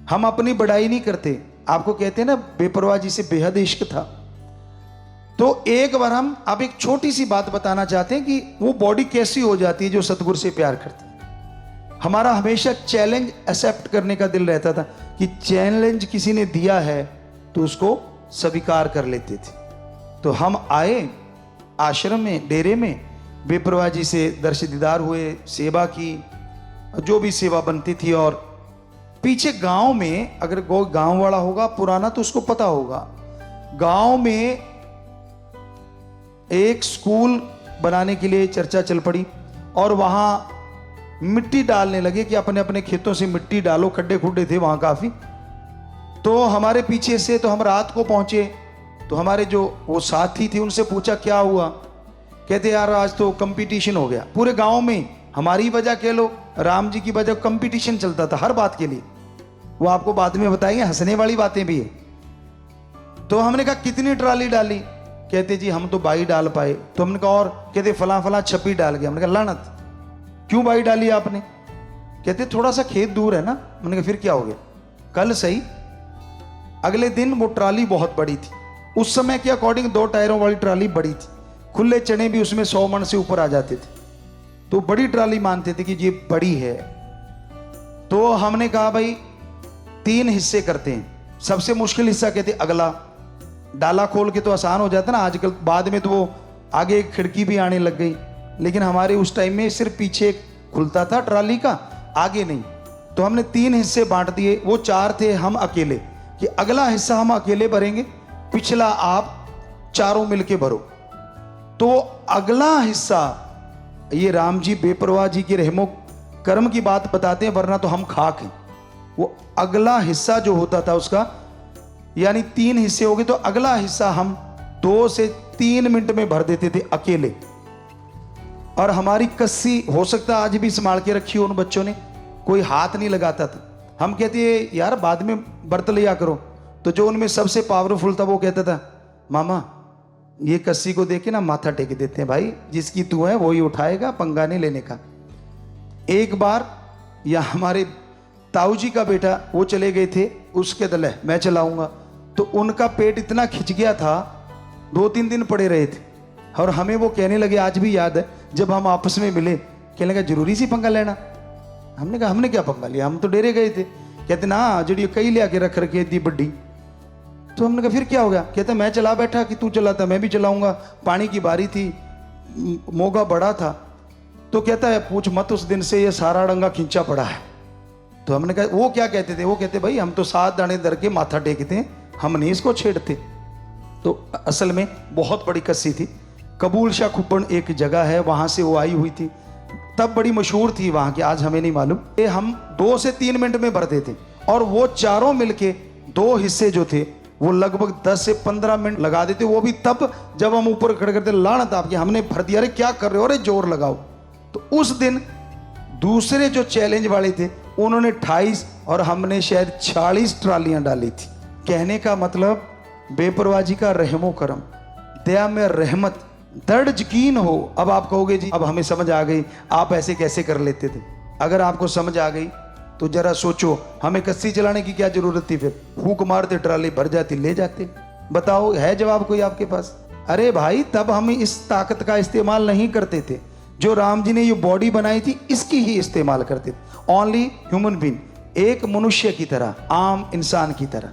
हम अपनी बड़ाई नहीं करते। आपको कहते हैं ना बेपरवाह जी से बेहद इश्क था। तो एक बार हम आप एक छोटी सी बात बताना चाहते हैं कि वो बॉडी कैसी हो जाती है जो सतगुरु से प्यार करती है। हमारा हमेशा चैलेंज एक्सेप्ट करने का दिल रहता था कि चैलेंज किसी ने दिया है तो उसको स्वीकार कर लेते थे। तो हम आए आश्रम में, डेरे में, बेपरवाह जी से दर्श दीदार हुए, सेवा की, जो भी सेवा बनती थी। और पीछे गांव में, अगर कोई गांव वाला होगा पुराना तो उसको पता होगा, गांव में एक स्कूल बनाने के लिए चर्चा चल पड़ी और वहां मिट्टी डालने लगे कि अपने अपने खेतों से मिट्टी डालो, खड्डे खुड्डे थे वहां काफी। तो हमारे पीछे से, तो हम रात को पहुंचे, तो हमारे जो वो साथी थे उनसे पूछा क्या हुआ। कहते यार आज तो कंपटीशन हो गया पूरे गांव में, हमारी वजह कह लो, राम जी की वजह, कंपटीशन चलता था हर बात के लिए। वो आपको बाद में बताएंगे, हंसने वाली बातें भी है। तो हमने कहा कितनी ट्राली डाली। कहते जी हम तो 22 डाल पाए। तो हमने कहा और? कहते फला फला 26 डाल गया। हमने कहा लानत, क्यों 22 डाली आपने? कहते थोड़ा सा खेत दूर है ना। मैंने कहा फिर क्या हो गया, कल सही। अगले दिन वो ट्राली बहुत बड़ी थी, उस समय के अकॉर्डिंग 2 टायरों वाली ट्राली बड़ी थी, खुले चने भी उसमें 100 मन से ऊपर आ जाते थे, तो बड़ी ट्राली मानते थे कि ये बड़ी है। तो हमने कहा भाई 3 हिस्से करते हैं। सबसे मुश्किल हिस्सा कहते अगला, डाला खोल के तो आसान हो जाता ना आजकल, बाद में तो वो आगे एक खिड़की भी आने लग गई, लेकिन हमारे उस टाइम में सिर्फ पीछे खुलता था ट्राली का, आगे नहीं। तो हमने 3 हिस्से बांट दिए, वो 4 थे, हम अकेले, कि अगला हिस्सा हम अकेले भरेंगे, पिछला आप चारों मिलके भरो। तो अगला हिस्सा, ये राम जी बेपरवाह जी के रहमो कर्म की बात बताते हैं, वरना तो हम खाक हैं। वो अगला हिस्सा जो होता था उसका, यानी 3 हिस्से हो गए, तो अगला हिस्सा हम 2 से 3 मिनट में भर देते थे अकेले। और हमारी कस्सी हो सकता है आज भी संभाल के रखी हो उन बच्चों ने, कोई हाथ नहीं लगाता था। हम कहते यार बाद में बर्त लिया करो। तो जो उनमें सबसे पावरफुल था वो कहता था मामा ये कस्सी को देख के ना माथा टेक देते हैं भाई, जिसकी तू है वही उठाएगा, पंगा नहीं लेने का। एक बार या हमारे ताऊ जी का बेटा वो चले गए थे, उसके दल है मैं चलाऊंगा, तो उनका पेट इतना खिंच गया था 2-3 दिन पड़े रहे थे। और हमें वो कहने लगे, आज भी याद है जब हम आपस में मिले, कहने लगा जरूरी सी पंगा लेना। हमने कहा हमने क्या पंगा लिया, हम तो डेरे गए थे। कहते ना जड़ी कई ले आके रख रखी इतनी बड्डी। तो हमने कहा फिर क्या हो गया। कहते मैं चला बैठा कि तू चलाता, मैं भी चलाऊंगा, पानी की बारी थी, मोगा बड़ा था। तो कहता है पूछ मत, उस दिन से ये सारा डंगा खींचा पड़ा है। तो हमने कहा वो क्या कहते थे, वो कहते भाई हम तो 7 दाने दर के माथा टेकते हैं, हम नहीं इसको छेड़ते। तो असल में बहुत बड़ी कस्सी थी। कबूल शाह खुब्बन एक जगह है, वहां से वो आई हुई थी, तब बड़ी मशहूर थी वहां की, आज हमें नहीं मालूम। ये हम 2 से 3 मिनट में भरते थे, और वो चारों मिलके 2 हिस्से जो थे वो लगभग 10 से 15 मिनट लगा देते। वो भी तब जब हम ऊपर खड़े करते, लानत आपकी हमने भर दिया, अरे क्या कर रहे हो, अरे जोर लगाओ। तो उस दिन दूसरे जो चैलेंज वाले थे उन्होंने 28 और हमने शायद 40 ट्रालियां डाली थी। कहने का मतलब बेपरवाह जी का रहमो करम, दया में रहमत, दर्द यकीन हो। अब आप कहोगे जी अब हमें समझ आ गई, आप ऐसे कैसे कर लेते थे। अगर आपको समझ आ गई तो जरा सोचो, हमें कस्सी चलाने की क्या जरूरत थी, फिर फूंक मारते ट्राली भर जाती, ले जाते। बताओ है जवाब कोई आपके पास? अरे भाई तब हम इस ताकत का इस्तेमाल नहीं करते थे, जो राम जी ने ये बॉडी बनाई थी इसकी ही इस्तेमाल करते थे। ओनली ह्यूमन बीइंग, एक मनुष्य की तरह, आम इंसान की तरह।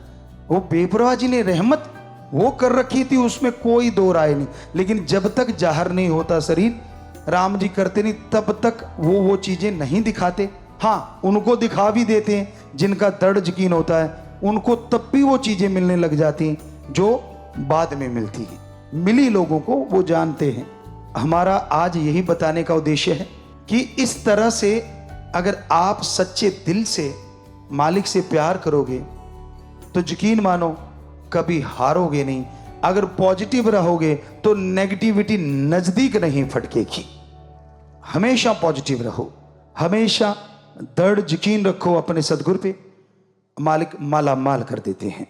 वो बेपरवाह जी ने रहमत वो कर रखी थी, उसमें कोई दो राय नहीं। लेकिन जब तक जाहिर नहीं होता शरीर, राम जी करते नहीं, तब तक वो चीजें नहीं दिखाते। हाँ उनको दिखा भी देते हैं जिनका दर्द यकीन होता है, उनको तब भी वो चीजें मिलने लग जाती हैं जो बाद में मिलती हैं। मिली लोगों को वो जानते हैं। हमारा आज यही बताने का उद्देश्य है कि इस तरह से अगर आप सच्चे दिल से मालिक से प्यार करोगे तो यकीन मानो कभी हारोगे नहीं। अगर पॉजिटिव रहोगे तो नेगेटिविटी नजदीक नहीं फटकेगी। हमेशा पॉजिटिव रहो, हमेशा दृढ़ यकीन रखो अपने सद्गुरु पे, मालिक माला माल कर देते हैं।